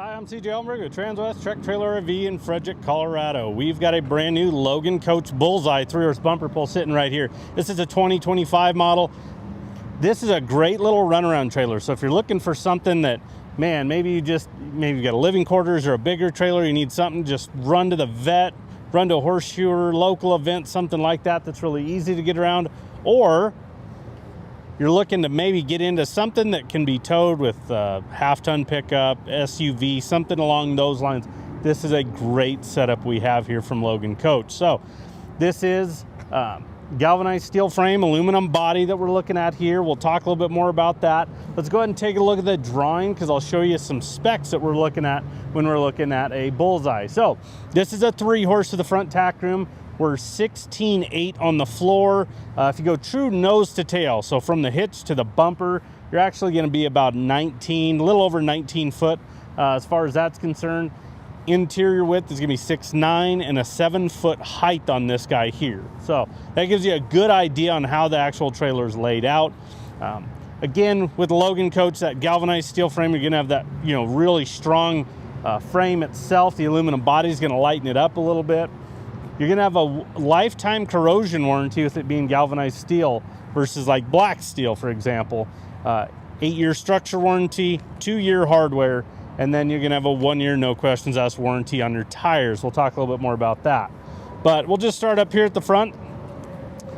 Hi, I'm CJ Elmberg with Transwest Trek Trailer RV in Frederick, Colorado. We've got a brand new Logan Coach Bullseye 3-horse bumper pull sitting right here. This is a 2025 model. This is a great little runaround trailer. So if you're looking for something that, man, maybe you got a living quarters or a bigger trailer, you need something, just run to the vet, run to a horseshoer, local event, something like that that's really easy to get around. Or you're looking to maybe get into something that can be towed with half-ton pickup, SUV, something along those lines. This is a great setup we have here from Logan Coach. So this is galvanized steel frame, aluminum body that we're looking at here. We'll talk a little bit more about that. Let's go ahead and take a look at the drawing because I'll show you some specs that we're looking at when we're looking at a Bullseye. So this is a 3-horse to the front tack room. We're 16.8 on the floor. If you go true nose to tail, so from the hitch to the bumper, you're actually going to be about 19, a little over 19 foot as far as that's concerned. Interior width is going to be 6'9" and a 7-foot height on this guy here. So that gives you a good idea on how the actual trailer is laid out. Again, with the Logan Coach, that galvanized steel frame, you're going to have that, really strong frame itself. The aluminum body is going to lighten it up a little bit. You're going to have a lifetime corrosion warranty with it being galvanized steel versus like black steel, for example. 8-year structure warranty, 2-year hardware, and then you're going to have a 1-year no questions asked warranty on your tires. We'll talk a little bit more about that. But we'll just start up here at the front.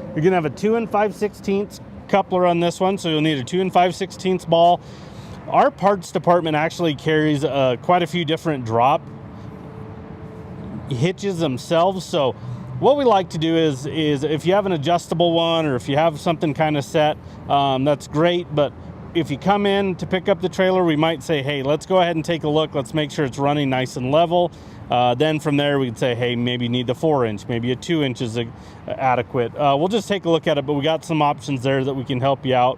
You're going to have a 2 5/16 coupler on this one, so you'll need a 2 5/16 ball. Our parts department actually carries quite a few different drop hitches themselves. So what we like to do is if you have an adjustable one or if you have something kind of set, that's great. But if you come in to pick up the trailer, we might say, hey, let's go ahead and take a look. Let's make sure it's running nice and level. Then from there, we'd say, hey, maybe you need the 4-inch, maybe a 2 inches adequate. We'll just take a look at it, but we got some options there that we can help you out.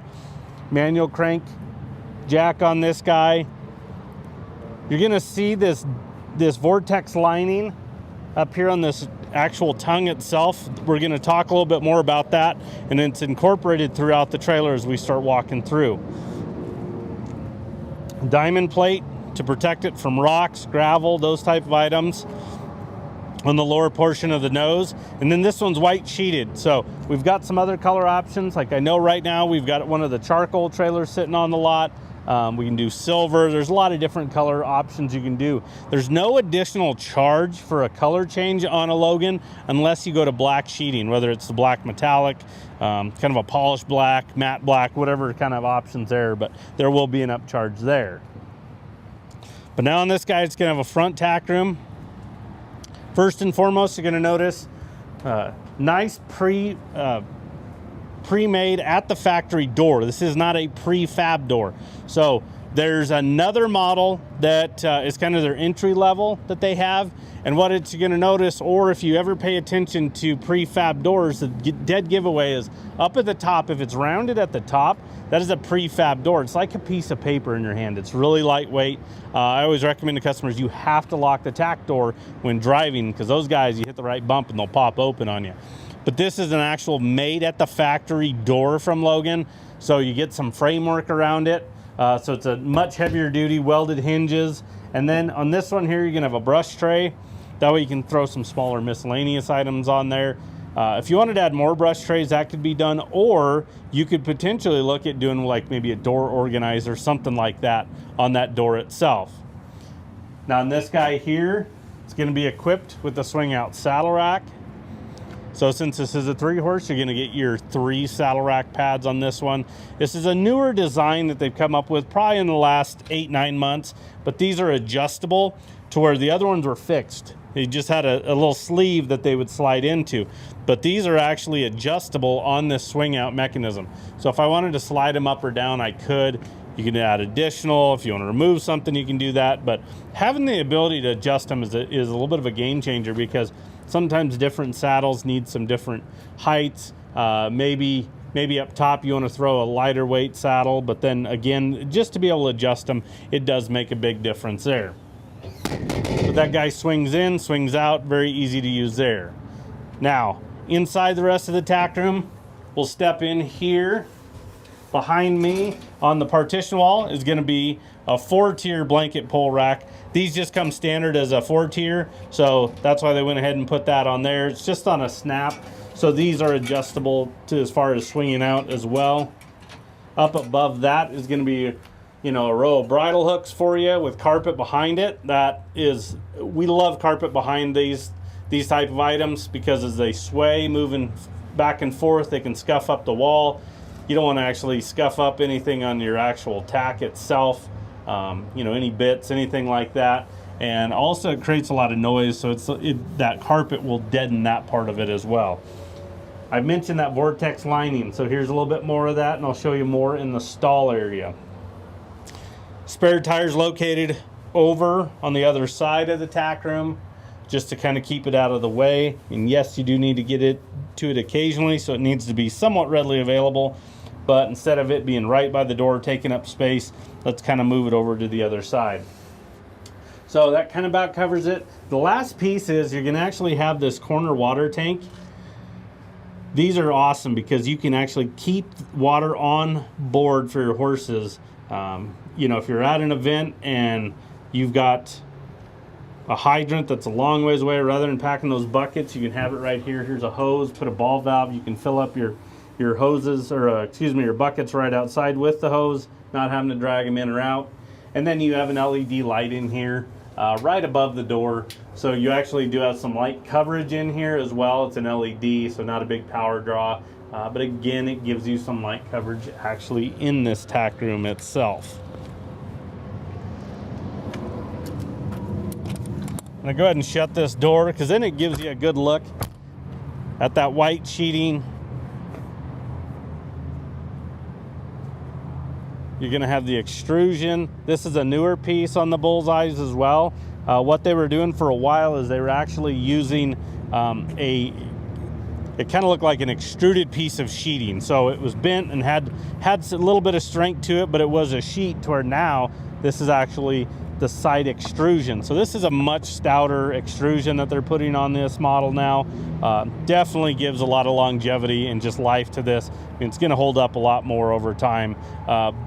Manual crank jack on this guy. You're gonna see this vortex lining up here on this actual tongue itself. We're going to talk a little bit more about that, and it's incorporated throughout the trailer as we start walking through. Diamond plate to protect it from rocks, gravel, those type of items on the lower portion of the nose. And then this one's white sheeted. So we've got some other color options. Like I know right now we've got one of the charcoal trailers sitting on the lot. We can do silver. There's a lot of different color options you can do. There's no additional charge for a color change on a Logan unless you go to black sheeting, whether it's the black metallic, kind of a polished black, matte black, whatever kind of options there, but there will be an upcharge there. But now on this guy, it's going to have a front tack room. First and foremost, you're going to notice nice pre-made at the factory door. This is not a prefab door. So there's another model that is kind of their entry level that they have. And what it's going to notice, or if you ever pay attention to prefab doors, the dead giveaway is up at the top. If it's rounded at the top, that is a prefab door. It's like a piece of paper in your hand. It's really lightweight. I always recommend to customers, you have to lock the tack door when driving, because those guys, you hit the right bump and they'll pop open on you. But this is an actual made at the factory door from Logan. So you get some framework around it. So it's a much heavier duty, welded hinges. And then on this one here, you're gonna have a brush tray. That way you can throw some smaller miscellaneous items on there. If you wanted to add more brush trays, that could be done. Or you could potentially look at doing like maybe a door organizer, something like that on that door itself. Now on this guy here, it's gonna be equipped with the swing out saddle rack. So since this is a 3-horse, you're gonna get your 3 saddle rack pads on this one. This is a newer design that they've come up with probably in the last 8-9 months, but these are adjustable to where the other ones were fixed. They just had a little sleeve that they would slide into, but these are actually adjustable on this swing out mechanism. So if I wanted to slide them up or down, I could. You can add additional. If you want to remove something, you can do that. But having the ability to adjust them is a little bit of a game changer, because sometimes different saddles need some different heights. Maybe up top you want to throw a lighter weight saddle, but then again, just to be able to adjust them, it does make a big difference there. But that guy swings in, swings out, very easy to use there. Now, inside the rest of the tack room, we'll step in here. Behind me on the partition wall is going to be a 4-tier blanket pole rack. These just come standard as a 4-tier, so that's why they went ahead and put that on there. It's just on a snap, so these are adjustable to as far as swinging out as well. Up above that is going to be, you know, a row of bridle hooks for you with carpet behind it. That is, we love carpet behind these type of items because as they sway, moving back and forth, they can scuff up the wall. You don't want to actually scuff up anything on your actual tack itself, you know, any bits, anything like that. And also it creates a lot of noise, so that carpet will deaden that part of it as well. I mentioned that vortex lining, so here's a little bit more of that, and I'll show you more in the stall area. Spare tires located over on the other side of the tack room, just to kind of keep it out of the way. And yes, you do need to get to it occasionally, so it needs to be somewhat readily available. But instead of it being right by the door taking up space, let's kind of move it over to the other side. So that kind of about covers it. The last piece is you're going to actually have this corner water tank. These are awesome because you can actually keep water on board for your horses. You know, if you're at an event and you've got a hydrant that's a long ways away, rather than packing those buckets, you can have it right here. Here's a hose, put a ball valve. You can fill up your hoses, or excuse me, your buckets right outside with the hose, not having to drag them in or out. And then you have an LED light in here right above the door, so you actually do have some light coverage in here as well. It's an LED, so not a big power draw, but again, it gives you some light coverage actually in this tack room itself. I'm gonna go ahead and shut this door because then it gives you a good look at that white sheeting. You're gonna have the extrusion. This is a newer piece on the Bullseyes as well. What they were doing for a while is they were actually using it kind of looked like an extruded piece of sheeting. So it was bent and had a little bit of strength to it, but it was a sheet, to where now this is actually the side extrusion. So this is a much stouter extrusion that they're putting on this model now. Definitely gives a lot of longevity and just life to this. I mean, it's going to hold up a lot more over time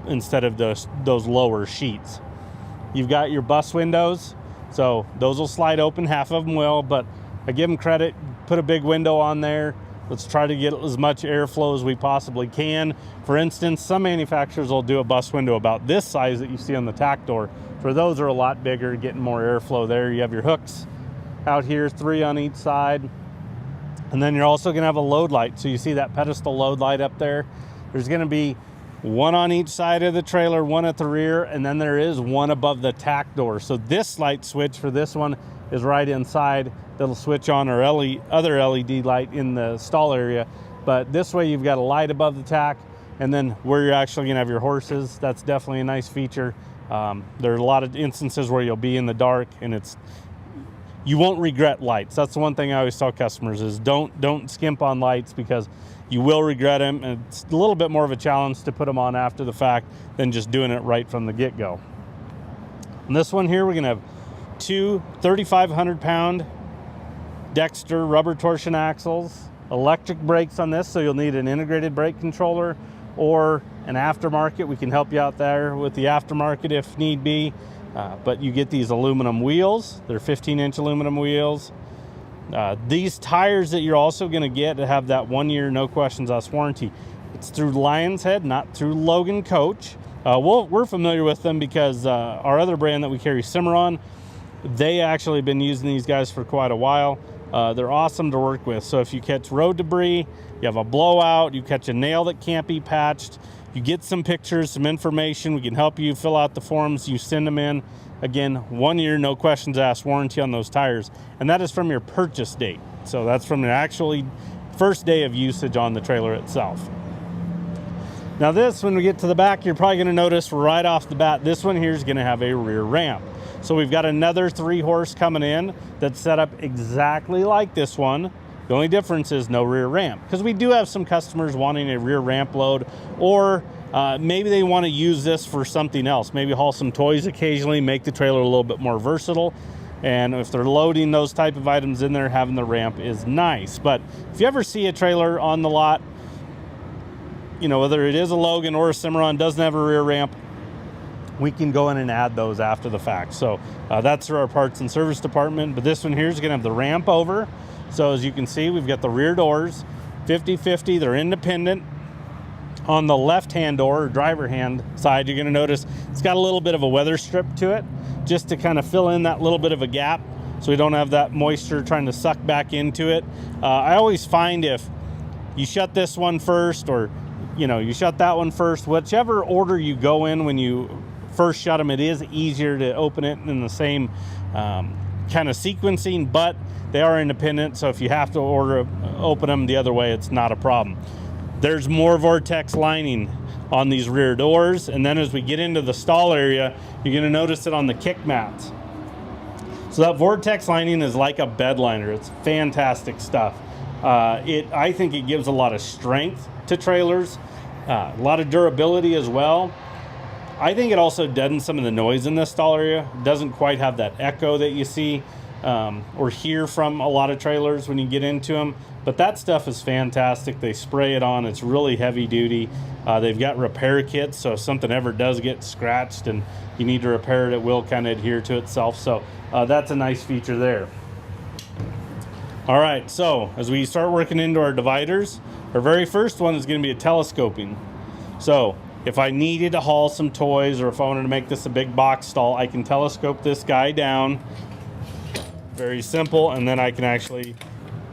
instead of those lower sheets. You've got your bus windows, so those will slide open. Half of them will, but I give them credit. Put a big window on there. Let's try to get as much airflow as we possibly can. For instance, some manufacturers will do a bus window about this size that you see on the tack door. For those are a lot bigger, getting more airflow there. You have your hooks out here, 3 on each side. And then you're also gonna have a load light. So you see that pedestal load light up there? There's gonna be 1 on each side of the trailer, 1 at the rear, and then there is 1 above the tack door. So this light switch for this one is right inside. That'll switch on our other LED light in the stall area. But this way you've got a light above the tack, and then where you're actually gonna have your horses, that's definitely a nice feature. There are a lot of instances where you'll be in the dark and you won't regret lights. That's the one thing I always tell customers is don't skimp on lights, because you will regret them, and it's a little bit more of a challenge to put them on after the fact than just doing it right from the get-go. On this one here, we're gonna have 2 3,500-pound Dexter rubber torsion axles, electric brakes on this, so you'll need an integrated brake controller or an aftermarket. We can help you out there with the aftermarket if need be, but you get these aluminum wheels. They're 15-inch aluminum wheels. These tires that you're also going to get to have that 1-year no questions asked warranty. It's through Lion's Head, not through Logan Coach. We're familiar with them because our other brand that we carry, Cimarron, they actually been using these guys for quite a while. They're awesome to work with. So if you catch road debris, you have a blowout, you catch a nail that can't be patched, you get some pictures, some information, we can help you fill out the forms, you send them in. Again, 1 year, no questions asked warranty on those tires. And that is from your purchase date. So that's from the actually first day of usage on the trailer itself. Now this, when we get to the back, you're probably gonna notice right off the bat, this one here is gonna have a rear ramp. So we've got another 3-horse coming in that's set up exactly like this one. The only difference is no rear ramp, because we do have some customers wanting a rear ramp load, or maybe they want to use this for something else, maybe haul some toys occasionally, make the trailer a little bit more versatile. And if they're loading those type of items in there, having the ramp is nice. But if you ever see a trailer on the lot you know, whether it is a Logan or a Cimarron, doesn't have a rear ramp, we can go in and add those after the fact. So that's through our parts and service department. But this one here is gonna have the ramp over. So as you can see, we've got the rear doors, 50-50, they're independent. On the left-hand door, or driver hand side, you're gonna notice it's got a little bit of a weather strip to it, just to kind of fill in that little bit of a gap so we don't have that moisture trying to suck back into it. I always find if you shut this one first, or you know, you shut that one first, whichever order you go in when you first shut them, it is easier to open it in the same kind of sequencing, but they are independent, so if you have to open them the other way, it's not a problem. There's more vortex lining on these rear doors, and then as we get into the stall area, you're gonna notice it on the kick mats. So that vortex lining is like a bed liner. It's fantastic stuff. I think it gives a lot of strength to trailers, a lot of durability as well. I think it also deadens some of the noise in this stall area. It doesn't quite have that echo that you see or hear from a lot of trailers when you get into them. But that stuff is fantastic. They spray it on. It's really heavy duty. They've got repair kits, so if something ever does get scratched and you need to repair it, it will kind of adhere to itself. So that's a nice feature there. All right, so as we start working into our dividers, our very first one is going to be a telescoping. So if I needed to haul some toys, or if I wanted to make this a big box stall, I can telescope this guy down. Very simple, and then I can actually,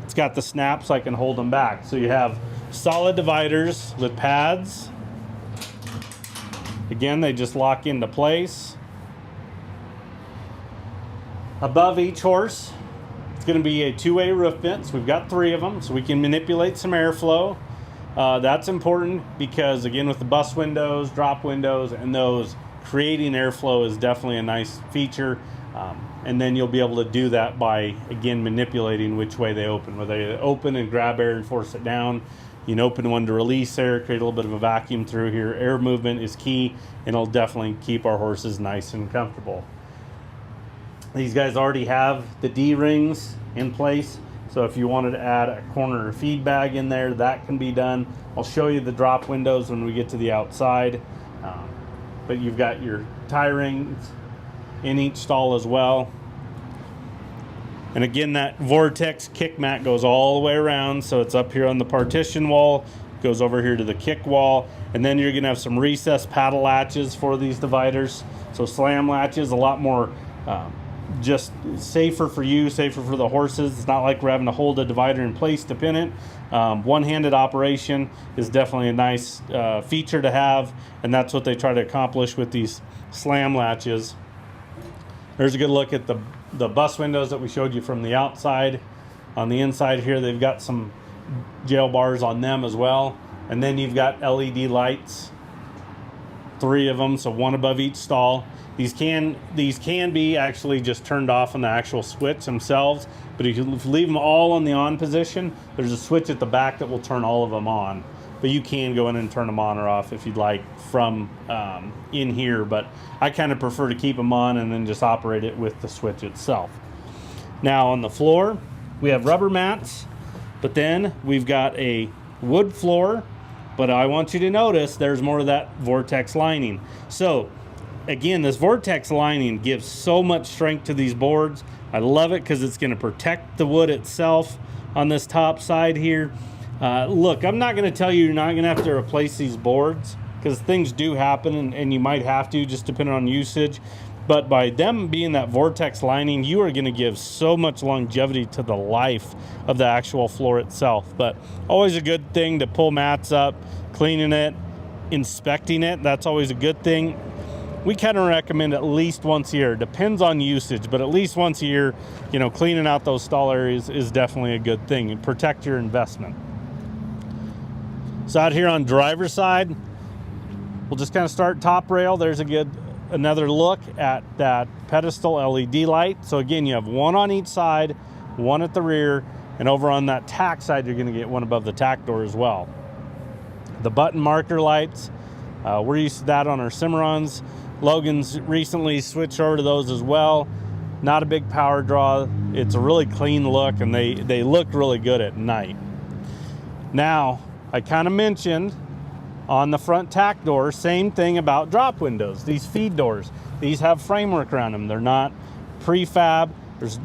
it's got the snap so I can hold them back. So you have solid dividers with pads. Again, they just lock into place. Above each horse, it's going to be a two-way roof vent. So we've got 3 of them, so we can manipulate some airflow. That's important because, again, with the bus windows, drop windows, and those, creating airflow is definitely a nice feature. And then you'll be able to do that by, again, manipulating which way they open. Whether they open and grab air and force it down, you can open one to release air, create a little bit of a vacuum through here. Air movement is key, and it'll definitely keep our horses nice and comfortable. These guys already have the D-rings in place, so if you wanted to add a corner feed bag in there, that can be done. I'll show you the drop windows when we get to the outside, but you've got your tie rings in each stall as well. And again, that vortex kick mat goes all the way around, so it's up here on the partition wall, goes over here to the kick wall, and then you're gonna have some recessed paddle latches for these dividers. So slam latches, a lot more just safer for you, safer for the horses. It's not like we're having to hold a divider in place to pin it. One-handed operation is definitely a nice feature to have, and that's what they try to accomplish with these slam latches. There's a good look at the bus windows that we showed you from the outside. On the inside here, they've got some jail bars on them as well. And then you've got LED lights, 3 of them, so 1 above each stall. These can be actually just turned off on the actual switch themselves, but if you leave them all on the on position, there's a switch at the back that will turn all of them on. But you can go in and turn them on or off if you'd like from in here, but I kind of prefer to keep them on and then just operate it with the switch itself. Now on the floor, we have rubber mats, but then we've got a wood floor, but I want you to notice there's more of that vortex lining. So again, this vortex lining gives so much strength to these boards. I love it because it's going to protect the wood itself on this top side here. Look, I'm not going to tell you you're not going to have to replace these boards, because things do happen and you might have to, just depending on usage. But by them being that vortex lining, you are going to give so much longevity to the life of the actual floor itself. But always a good thing to pull mats up, cleaning it, inspecting it. That's always a good thing. We kind of recommend at least once a year. Depends on usage, but at least once a year, you know, cleaning out those stall areas is definitely a good thing, and protect your investment. So out here on driver's side, we'll just kind of start top rail. There's another look at that pedestal LED light. So again, you have 1 on each side, 1 at the rear, and over on that tack side, you're going to get 1 above the tack door as well. The button marker lights, we're used to that on our Cimarrons. Logan's recently switched over to those as well. Not a big power draw. It's a really clean look, and they look really good at night. Now, I kind of mentioned On the front tack door, same thing about drop windows. These feed doors, these have framework around them. They're not prefab. There's,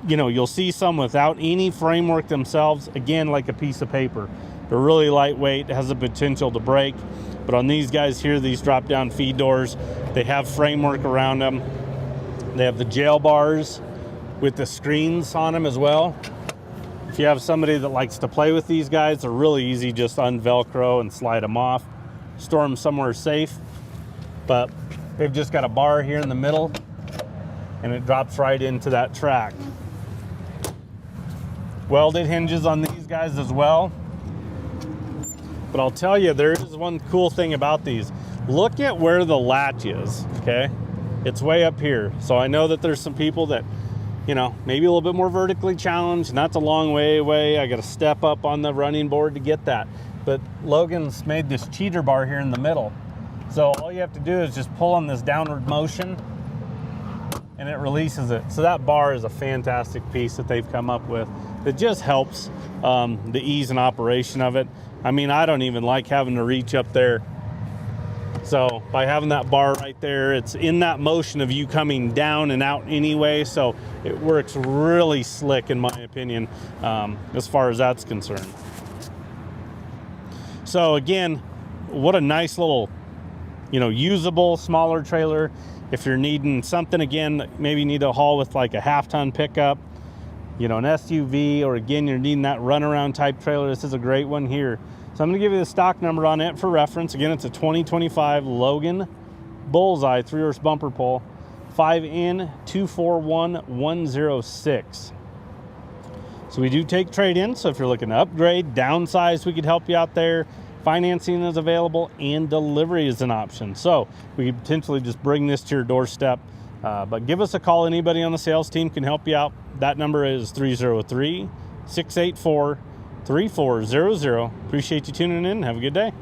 you know, you'll see some without any framework themselves, again, like a piece of paper. They're really lightweight, has the potential to break. But on these guys here, these drop down feed doors, they have framework around them. They have the jail bars with the screens on them as well. If you have somebody that likes to play with these guys, they're really easy, just unvelcro and slide them off. Store them somewhere safe. But they've just got a bar here in the middle and it drops right into that track. Welded hinges on these guys as well. But I'll tell you, there is one cool thing about these. Look at where the latch is, okay? It's way up here. So I know that there's some people that, you know, maybe a little bit more vertically challenged, and that's a long way away. I got to step up on the running board to get that. But Logan's made this cheater bar here in the middle. So all you have to do is just pull on this downward motion and it releases it. So that bar is a fantastic piece that they've come up with. It just helps the ease and operation of it. I mean, I don't even like having to reach up there. So by having that bar right there, it's in that motion of you coming down and out anyway. So it works really slick, in my opinion, as far as that's concerned. So again, what a nice little, you know, usable smaller trailer. If you're needing something, again, maybe you need to haul with like a half-ton pickup, you know, an SUV, or again, you're needing that runaround type trailer, this is a great one here. So I'm going to give you the stock number on it for reference. Again, it's a 2025 Logan Bullseye 3-horse bumper pull, 5N241106. So we do take trade-in, so if you're looking to upgrade, downsize, we could help you out there. Financing is available and delivery is an option. So we could potentially just bring this to your doorstep. But give us a call. Anybody on the sales team can help you out. That number is 303-684-3400. Appreciate you tuning in. Have a good day.